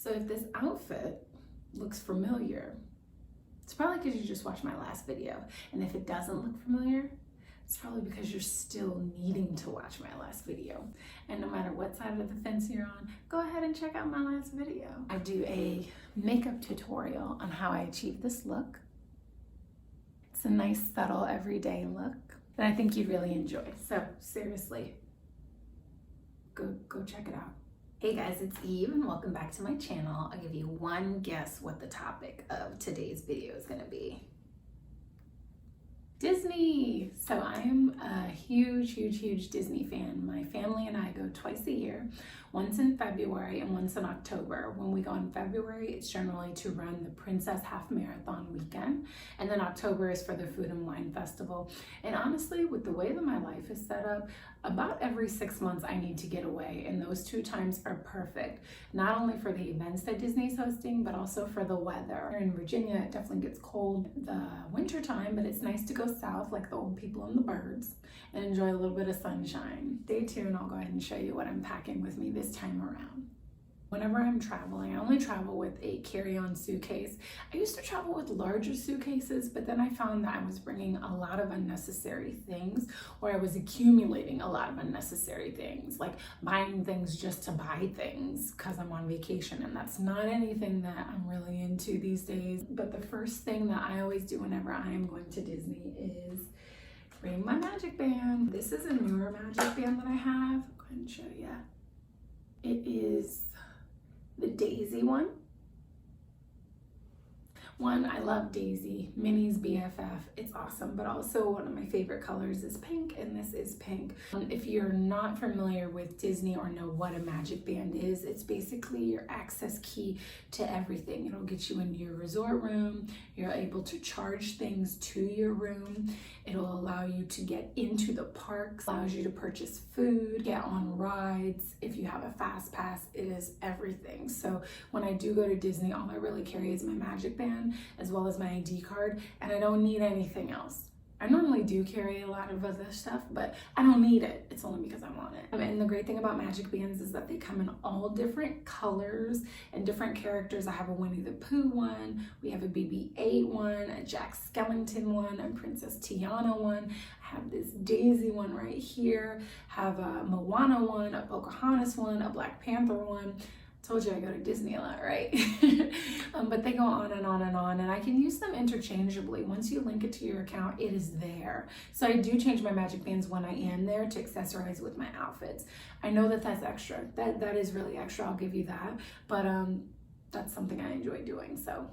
So if this outfit looks familiar, it's probably because you just watched my last video. And if it doesn't look familiar, it's probably because you're still needing to watch my last video. And no matter what side of the fence you're on, go ahead and check out my last video. I do a makeup tutorial on how I achieve this look. It's a nice, subtle, everyday look that I think you'd really enjoy. So seriously, go check it out. Hey guys, it's Eve and welcome back to my channel. I'll give you one guess what the topic of today's video is gonna be. Disney! So I'm a huge Disney fan. My family and I go twice a year, once in February and once in October. When we go in February, it's generally to run the Princess Half Marathon weekend. And then October is for the Food and Wine Festival. And honestly, with the way that my life is set up, about every 6 months I need to get away. And those 2 times are perfect. Not only for the events that Disney's hosting, but also for the weather. Here in Virginia, it definitely gets cold the winter time, but it's nice to go south like the old people and the birds and enjoy a little bit of sunshine. Stay tuned, I'll go ahead and show you what I'm packing with me this time around. Whenever I'm traveling, I only travel with a carry-on suitcase. I used to travel with larger suitcases, but then I found that I was bringing a lot of unnecessary things, or I was accumulating a lot of unnecessary things, like buying things just to buy things because I'm on vacation, and that's not anything that I'm really into these days. But the first thing that I always do whenever I am going to Disney is bring my magic band. This is a newer magic band that I have. I'll go ahead and show you. It is the Daisy one. I love Daisy, Minnie's BFF. It's awesome, but also one of my favorite colors is pink, and this is pink. If you're not familiar with Disney or know what a magic band is, it's basically your access key to everything. It'll get you into your resort room. You're able to charge things to your room. It'll allow you to get into the parks, allows you to purchase food, get on rides. If you have a fast pass, it is everything. So when I do go to Disney, all I really carry is my magic band as well as my ID card, and I don't need anything else. I normally do carry a lot of other stuff, but I don't need it. It's only because I want it. And the great thing about magic bands is that they come in all different colors and different characters. I have a Winnie the Pooh one, we have a BB-8 one, a Jack Skellington one, a Princess Tiana one. I have this Daisy one right here, have a Moana one, a Pocahontas one, a Black Panther one. Told you I go to Disney a lot, right? But they go on and on and on, and I can use them interchangeably. Once you link it to your account, it is there. So I do change my magic bands when I am there to accessorize with my outfits. I know that that's extra. That is really extra, I'll give you that. But that's something I enjoy doing, so.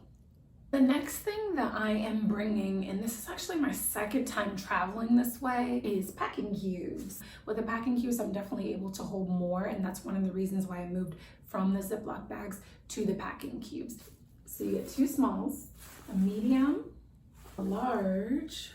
The next thing that I am bringing, and this is actually my second time traveling this way, is packing cubes. With the packing cubes, I'm definitely able to hold more, and that's one of the reasons why I moved from the Ziploc bags to the packing cubes. So you get 2 smalls, a medium, a large,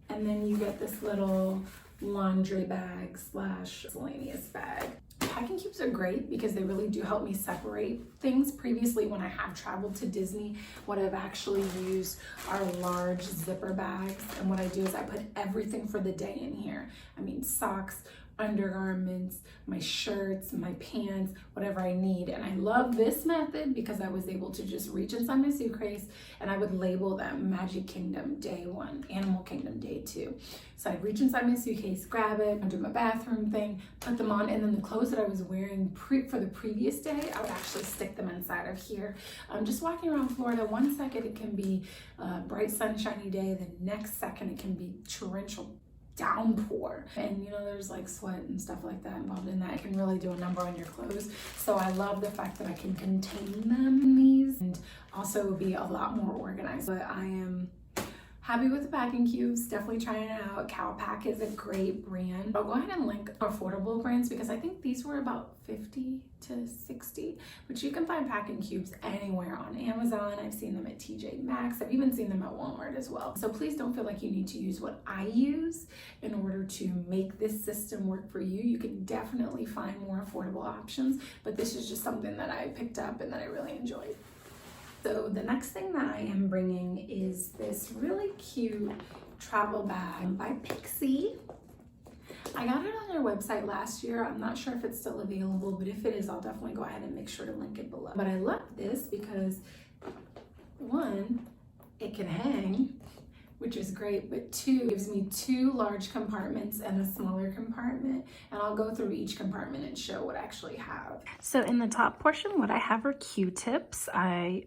and then you get this little laundry bag / miscellaneous bag. Packing cubes are great because they really do help me separate things. Previously, when I have traveled to Disney, what I've actually used are large zipper bags. And what I do is I put everything for the day in here. I mean, socks, undergarments, my shirts, my pants, whatever I need. And I love this method because I was able to just reach inside my suitcase and I would label them Magic Kingdom Day 1, Animal Kingdom Day 2. So I'd reach inside my suitcase, grab it, do my bathroom thing, put them on, and then the clothes that I was wearing for the previous day, I would actually stick them inside of here. Just walking around Florida, one second it can be a bright sunshiny day, the next second it can be torrential downpour, and you know, there's like sweat and stuff like that involved in that. It can really do a number on your clothes. So I love the fact that I can contain them in these and also be a lot more organized. But I am happy with the packing cubes, definitely trying it out. Calpak is a great brand. I'll go ahead and link affordable brands because I think these were about 50 to 60, but you can find packing cubes anywhere on Amazon. I've seen them at TJ Maxx. I've even seen them at Walmart as well. So please don't feel like you need to use what I use in order to make this system work for you. You can definitely find more affordable options, but this is just something that I picked up and that I really enjoyed. So the next thing that I am bringing is this really cute travel bag by Pixie. I got it on their website last year. I'm not sure if it's still available, but if it is, I'll definitely go ahead and make sure to link it below. But I love this because, one, it can hang, which is great, but two, it gives me 2 large compartments and a smaller compartment, and I'll go through each compartment and show what I actually have. So in the top portion, what I have are Q-tips. I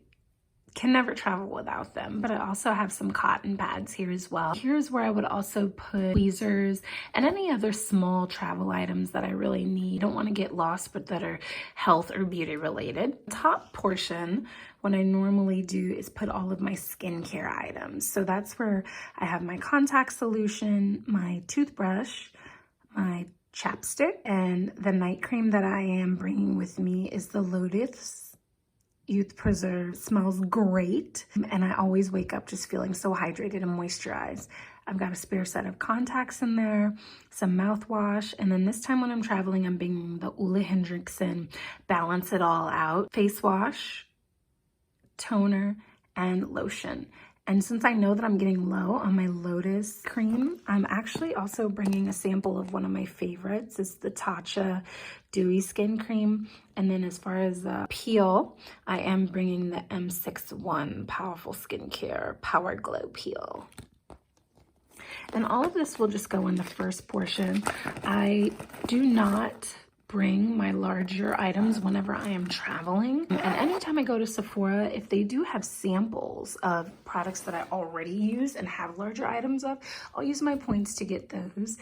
can never travel without them, but I also have some cotton pads here as well. Here's where I would also put tweezers and any other small travel items that I really need. I don't want to get lost, but that are health or beauty related. Top portion, what I normally do is put all of my skincare items. So that's where I have my contact solution, my toothbrush, my chapstick, and the night cream that I am bringing with me is the Lotus Youth Preserve. It smells great, and I always wake up just feeling so hydrated and moisturized. I've got a spare set of contacts in there, some mouthwash, and then this time when I'm traveling, I'm bringing the Ole Hendrickson Balance It All Out face wash, toner, and lotion. And since I know that I'm getting low on my Lotus cream, I'm actually also bringing a sample of one of my favorites. It's the Tatcha Dewy Skin Cream. And then as far as peel, I am bringing the M61 Powerful Skincare Power Glow Peel. And all of this will just go in the first portion. I do not bring my larger items whenever I am traveling. And anytime I go to Sephora, if they do have samples of products that I already use and have larger items of, I'll use my points to get those.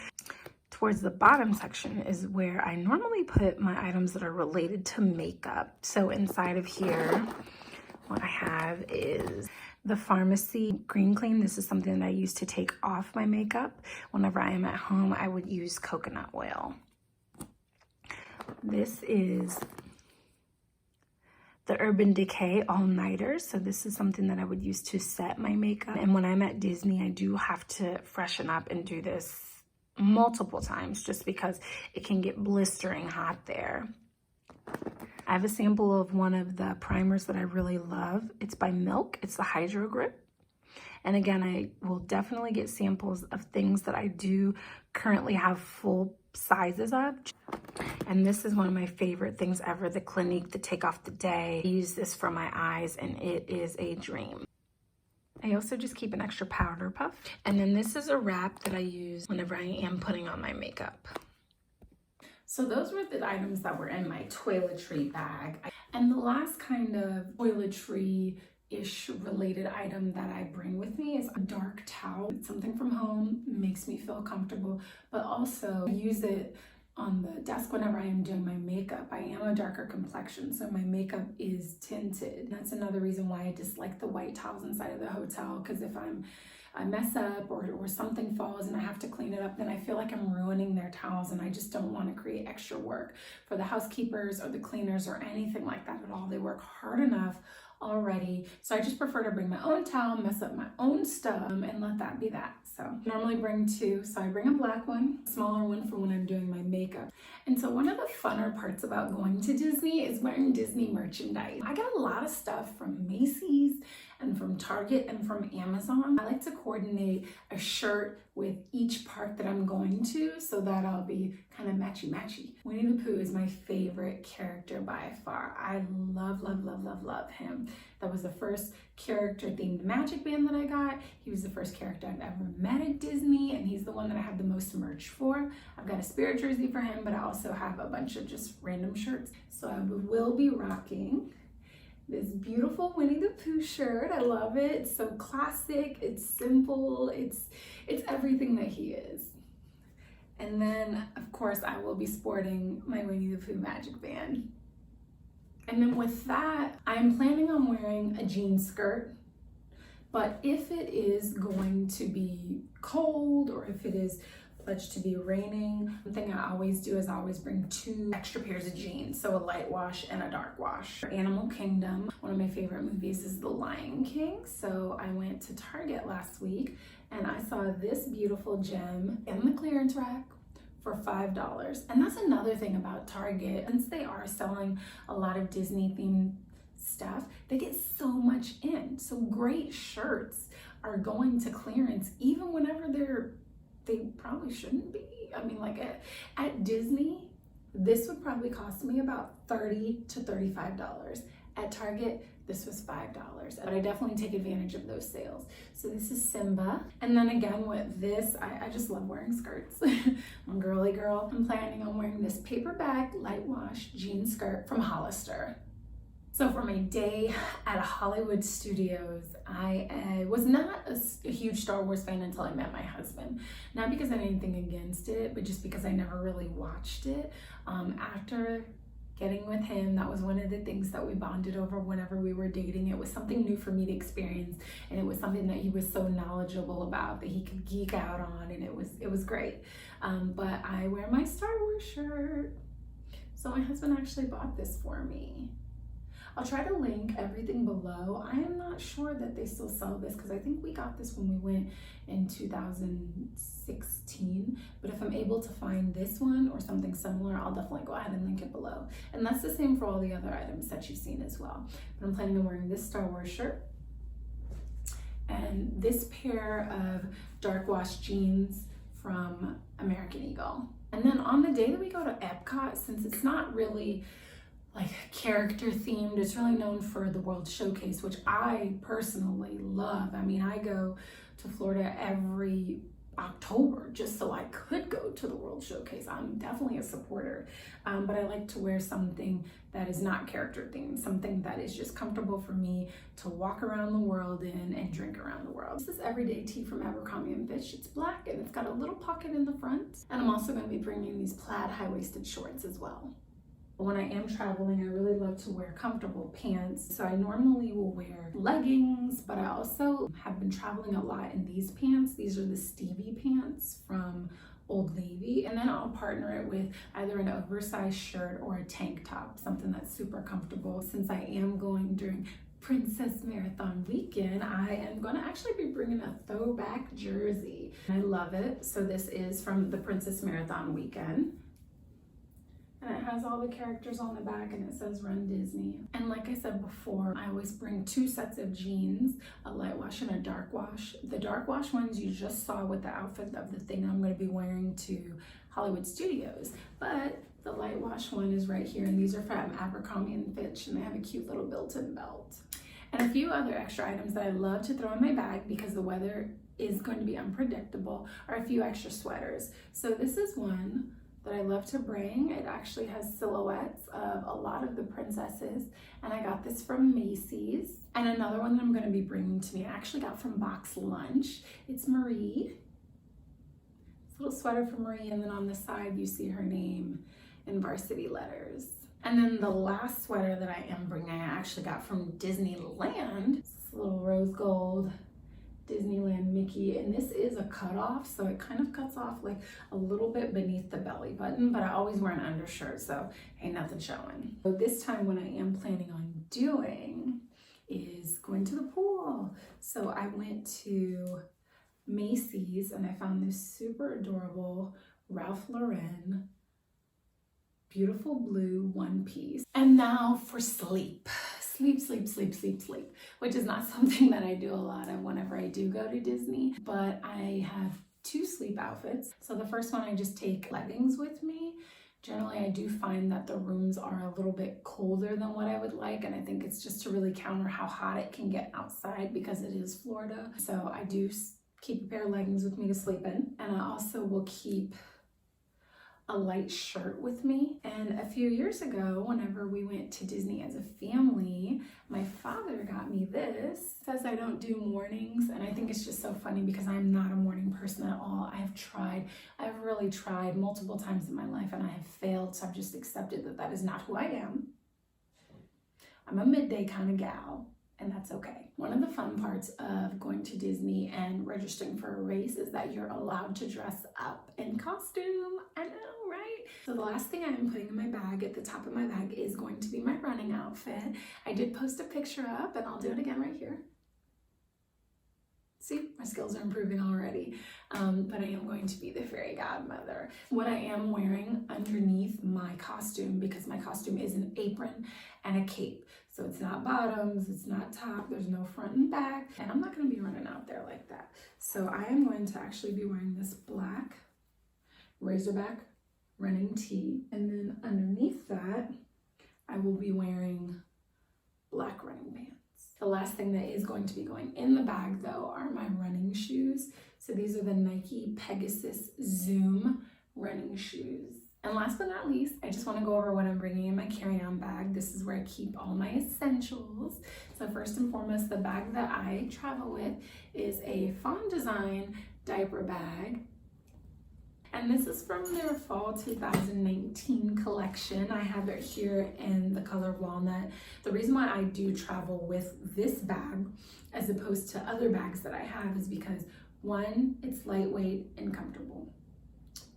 Towards the bottom section is where I normally put my items that are related to makeup. So inside of here, what I have is the Pharmacy Green Clean. This is something that I use to take off my makeup. Whenever I am at home, I would use coconut oil. This is the Urban Decay All Nighter. So this is something that I would use to set my makeup. And when I'm at Disney, I do have to freshen up and do this multiple times just because it can get blistering hot there. I have a sample of one of the primers that I really love. It's by Milk. It's the Hydro Grip. And again, I will definitely get samples of things that I do currently have full sizes of. And this is one of my favorite things ever, the Clinique, the Take Off the Day. I use this for my eyes and it is a dream. I also just keep an extra powder puff. And then this is a wrap that I use whenever I am putting on my makeup. So those were the items that were in my toiletry bag. And the last kind of toiletry-ish related item that I bring with me is a dark towel. It's something from home, makes me feel comfortable, but also I use it on the desk whenever I am doing my makeup. I am a darker complexion, so my makeup is tinted. That's another reason why I dislike the white towels inside of the hotel, because if I mess up or something falls and I have to clean it up, then I feel like I'm ruining their towels, and I just don't want to create extra work for the housekeepers or the cleaners or anything like that at all. They work hard enough already, so I just prefer to bring my own towel, mess up my own stuff, and let that be that. So I normally bring 2, so I bring a black one, a smaller one for when I'm doing my makeup. And so one of the funner parts about going to Disney is wearing Disney merchandise. I got a lot of stuff from Macy's and from Target and from Amazon. I like to coordinate a shirt with each park that I'm going to so that I'll be kind of matchy-matchy. Winnie the Pooh is my favorite character by far. I love, love, love, love, love him. That was the first character themed magic band that I got. He was the first character I've ever met at Disney, and he's the one that I have the most merch for. I've got a Spirit jersey for him, but I also have a bunch of just random shirts. So I will be rocking this beautiful Winnie the Pooh shirt. I love it. It's so classic, it's simple, it's everything that he is. And then, of course, I will be sporting my Winnie the Pooh magic band. And then with that, I'm planning on wearing a jean skirt. But if it is going to be cold, or if it is pledged to be raining, one thing I always do is I always bring 2 extra pairs of jeans, so a light wash and a dark wash. For Animal Kingdom, one of my favorite movies is The Lion King, so I went to Target last week and I saw this beautiful gem in the clearance rack for $5. And that's another thing about Target, since they are selling a lot of Disney themed stuff, they get so much in. So great shirts are going to clearance even whenever they're they probably shouldn't be. I mean, like at Disney, this would probably cost me about $30 to $35. At Target, this was $5, but I definitely take advantage of those sales. So this is Simba. And then again with this, I just love wearing skirts. I'm a girly girl. I'm planning on wearing this paper bag light wash jean skirt from Hollister. So for my day at Hollywood Studios, I was not a huge Star Wars fan until I met my husband. Not because I had anything against it, but just because I never really watched it. After getting with him, that was one of the things that we bonded over whenever we were dating. It was something new for me to experience, and it was something that he was so knowledgeable about that he could geek out on, and it was great. But I wear my Star Wars shirt. So my husband actually bought this for me. I'll try to link everything below. I am not sure that they still sell this because I think we got this when we went in 2016. But if I'm able to find this one or something similar, I'll definitely go ahead and link it below. And that's the same for all the other items that you've seen as well. But I'm planning on wearing this Star Wars shirt and this pair of dark wash jeans from American Eagle. And then on the day that we go to Epcot, since it's not really like character themed, it's really known for the World Showcase, which I personally love. I mean, I go to Florida every October just so I could go to the World Showcase. I'm definitely a supporter, but I like to wear something that is not character themed, something that is just comfortable for me to walk around the world in and drink around the world. This is everyday tee from Abercrombie & Fitch. It's black and it's got a little pocket in the front. And I'm also going to be bringing these plaid high-waisted shorts as well. When I am traveling, I really love to wear comfortable pants. So I normally will wear leggings, but I also have been traveling a lot in these pants. These are the Stevie pants from Old Navy. And then I'll partner it with either an oversized shirt or a tank top, something that's super comfortable. Since I am going during Princess Marathon weekend, I am going to actually be bringing a throwback jersey. I love it. So this is from the Princess Marathon weekend. And it has all the characters on the back and it says Run Disney. And like I said before, I always bring two sets of jeans, a light wash and a dark wash. The dark wash ones you just saw with the outfit of the thing I'm going to be wearing to Hollywood Studios. But the light wash one is right here, and these are from Abercrombie & Fitch, and they have a cute little built-in belt. And a few other extra items that I love to throw in my bag because the weather is going to be unpredictable are a few extra sweaters. So this is one that I love to bring. It actually has silhouettes of a lot of the princesses, and I got this from Macy's. And another one that I'm going to be bringing to me, I actually got from Box Lunch. It's Marie. This little sweater for Marie, and then on the side you see her name in varsity letters. And then the last sweater that I am bringing, I actually got from Disneyland. This little rose gold Disneyland Mickey, and this is a cutoff, so it kind of cuts off like a little bit beneath the belly button, but I always wear an undershirt, so ain't nothing showing. So this time what I am planning on doing is going to the pool. So I went to Macy's and I found this super adorable Ralph Lauren beautiful blue one piece. And now for sleep. Sleep, which is not something that I do a lot of whenever I do go to Disney, but I have two sleep outfits. So the first one, I just take leggings with me. Generally, I do find that the rooms are a little bit colder than what I would like, and I think it's just to really counter how hot it can get outside because it is Florida. So I do keep a pair of leggings with me to sleep in, and I also will keep a light shirt with me. And a few years ago, whenever we went to Disney as a family, my father got me this. It says I don't do mornings, and I think it's just so funny because I'm not a morning person at all. I've really tried multiple times in my life and I have failed, so I've just accepted that that is not who I am. I'm a midday kind of gal, and that's okay. One of the fun parts of going to Disney and registering for a race is that you're allowed to dress up in costume. I know, right? So the last thing I am putting in my bag at the top of my bag is going to be my running outfit. I did post a picture up, and I'll do it again right here. See, my skills are improving already, but I am going to be the fairy godmother. What I am wearing underneath my costume, because my costume is an apron and a cape. So it's not bottoms, it's not top, there's no front and back, and I'm not gonna be running out there like that. So I am going to actually be wearing this black Razorback running tee, and then underneath that, I will be wearing black running pants. The last thing that is going to be going in the bag though are my running shoes. So these are the Nike Pegasus Zoom running shoes. And last but not least, I just want to go over what I'm bringing in my carry-on bag. This is where I keep all my essentials. So first and foremost, the bag that I travel with is a Fawn Design diaper bag. And this is from their fall 2019 collection. I have it here in the color walnut. The reason why I do travel with this bag as opposed to other bags that I have is because 1, it's lightweight and comfortable.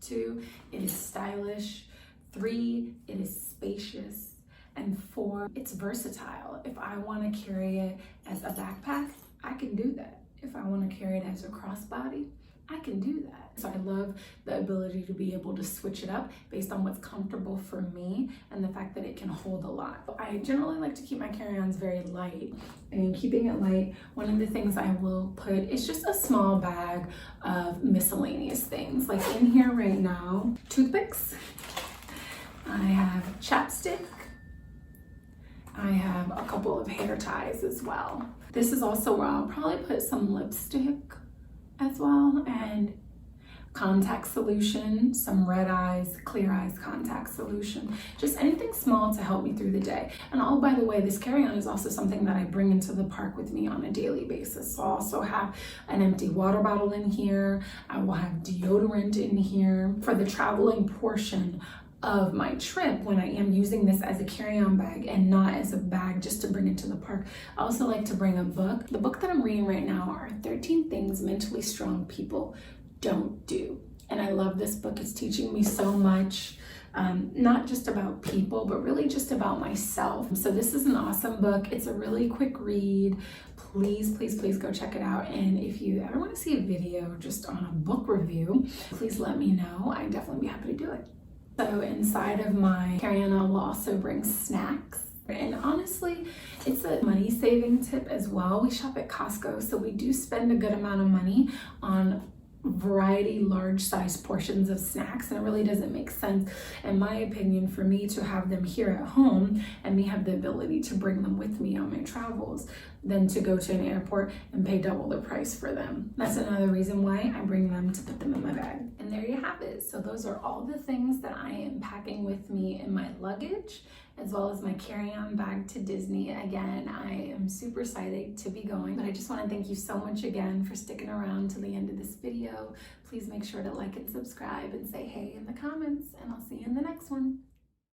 2, it is stylish. 3, it is spacious. And 4, it's versatile. If I want to carry it as a backpack, I can do that. If I want to carry it as a crossbody, I can do that. So I love the ability to be able to switch it up based on what's comfortable for me and the fact that it can hold a lot. I generally like to keep my carry-ons very light, and keeping it light, one of the things I will put is just a small bag of miscellaneous things. Like in here right now, toothpicks, I have chapstick, I have a couple of hair ties as well. This is also where I'll probably put some lipstick as well, and contact solution, some red eyes, clear eyes contact solution, just anything small to help me through the day. And oh, by the way, this carry-on is also something that I bring into the park with me on a daily basis. So I'll also have an empty water bottle in here. I will have deodorant in here. For the traveling portion of my trip, when I am using this as a carry-on bag and not as a bag just to bring into the park, I also like to bring a book. The book that I'm reading right now are 13 Things Mentally Strong People Don't Do. And I love this book. It's teaching me so much, not just about people, but really just about myself. So this is an awesome book. It's a really quick read. Please, please, please go check it out. And if you ever want to see a video just on a book review, please let me know. I'd definitely be happy to do it. So inside of my carry-on, I will also bring snacks. And honestly, it's a money saving tip as well. We shop at Costco, so we do spend a good amount of money on variety, large size portions of snacks, and it really doesn't make sense, in my opinion, for me to have them here at home and me have the ability to bring them with me on my travels than to go to an airport and pay double the price for them. That's another reason why I bring them to put them in my bag. And there you have it. So those are all the things that I am packing with me in my luggage, as well as my carry-on bag to Disney. Again, I am super excited to be going, but I just want to thank you so much again for sticking around to the end of this video. Please make sure to like and subscribe and say hey in the comments, and I'll see you in the next one.